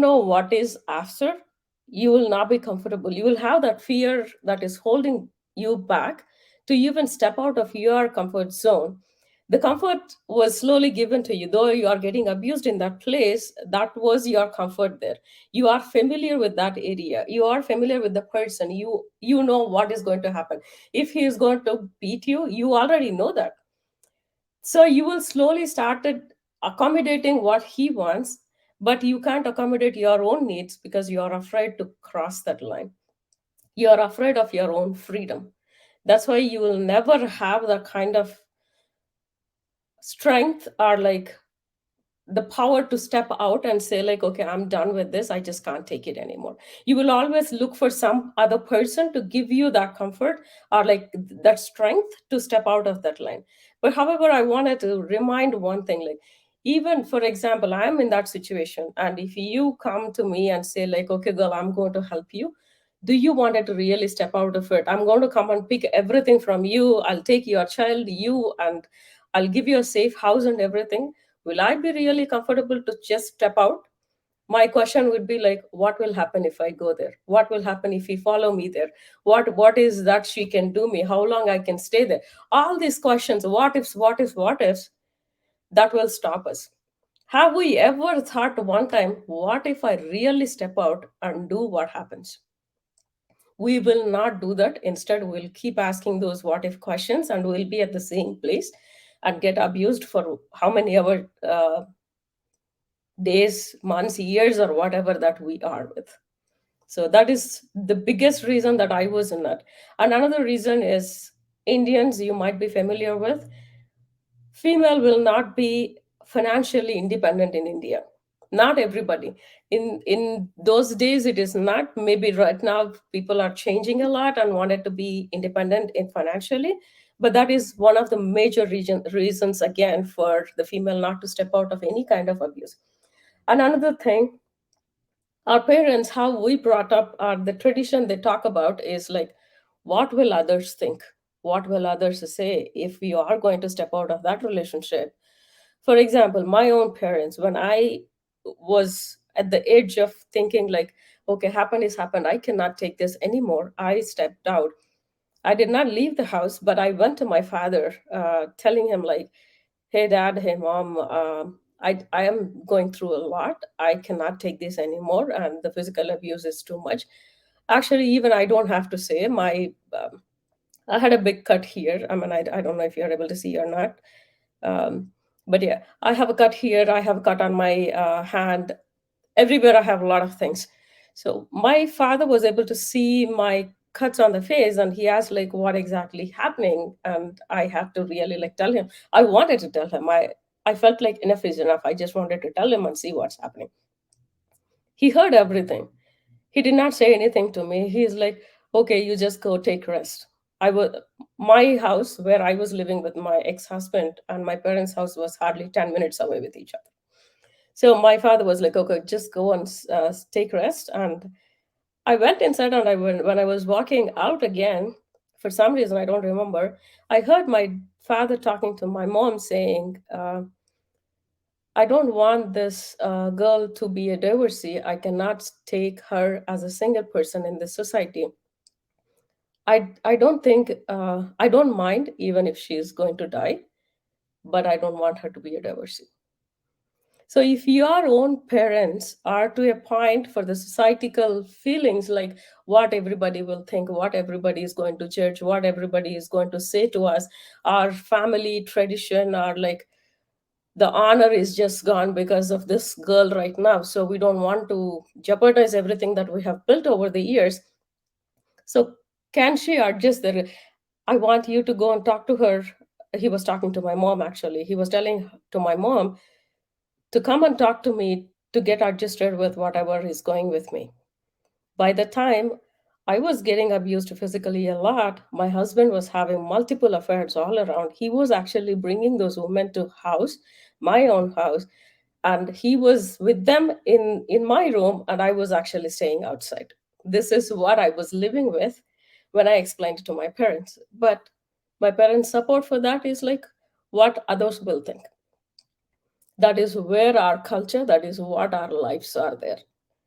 know what is after, you will not be comfortable. You will have that fear that is holding you back to even step out of your comfort zone. The comfort was slowly given to you, though you are getting abused in that place. That was your comfort there. You are familiar with that area. You are familiar with the person. You know what is going to happen. If he is going to beat you, you already know that. So you will slowly started accommodating what he wants, but you can't accommodate your own needs because you are afraid to cross that line. You are afraid of your own freedom. That's why you will never have the kind of strength or like the power to step out and say like, okay, I'm done with this, I just can't take it anymore. You will always look for some other person to give you that comfort or like that strength to step out of that line. But however, I wanted to remind one thing, like, even for example, I'm in that situation, and if you come to me and say like, okay girl, I'm going to help you, do you wanted to really step out of it? I'm going to come and pick everything from you, I'll take your child, you, and I'll give you a safe house and everything. Will I be really comfortable to just step out? My question would be like, what will happen if I go there? What will happen if he follow me there? What is that she can do me? How long I can stay there? All these questions, what ifs, what ifs, what ifs, that will stop us. Have we ever thought one time, what if I really step out and do what happens? We will not do that. Instead, we'll keep asking those what if questions and we'll be at the same place and get abused for how many hours, days, months, years, or whatever that we are with. So that is the biggest reason that I was in that. And another reason is Indians, you might be familiar with, female will not be financially independent in India. Not everybody. In those days, it is not. Maybe right now people are changing a lot and wanted to be independent in financially. But that is one of the major reasons again for the female not to step out of any kind of abuse. And another thing, our parents, how we brought up, the tradition they talk about is like, what will others think? What will others say if we are going to step out of that relationship? For example, my own parents, when I was at the edge of thinking like, okay, happened is happened, I cannot take this anymore, I stepped out. I did not leave the house, but I went to my father, telling him like, "Hey, dad. Hey, mom. I am going through a lot. I cannot take this anymore, and the physical abuse is too much." Actually, even I don't have to say my. I had a big cut here. I mean, I don't know if you're able to see or not. Um, but yeah, I have a cut here. I have a cut on my hand. Everywhere I have a lot of things. So my father was able to see my cuts on the face, and he asked like, what exactly happening? And I have to really like tell him. I wanted to tell him. I felt like enough is enough. I just wanted to tell him and see what's happening. He heard everything. He did not say anything to me. He's like, okay, you just go take rest. I was My house where I was living with my ex-husband and my parents' house was hardly 10 minutes away with each other. So my father was like, okay, just go and take rest. And I went inside, and when I was walking out again, for some reason, I don't remember, I heard my father talking to my mom saying, I don't want this girl to be a divorcee. I cannot take her as a single person in this society. I don't think, I don't mind even if she's going to die, but I don't want her to be a divorcee. So if your own parents are to a point for the societal feelings like what everybody will think, what everybody is going to judge, what everybody is going to say to us, our family tradition, or like the honor is just gone because of this girl right now. So we don't want to jeopardize everything that we have built over the years. So can she adjust there? I want you to go and talk to her. He was talking to my mom actually. He was telling to my mom to come and talk to me to get adjusted with whatever is going with me. By the time I was getting abused physically a lot, my husband was having multiple affairs all around. He was actually bringing those women to house, my own house, and he was with them in my room, and I was actually staying outside. This is what I was living with when I explained to my parents. But my parents' support for that is like what others will think. That is where our culture, that is what our lives are there.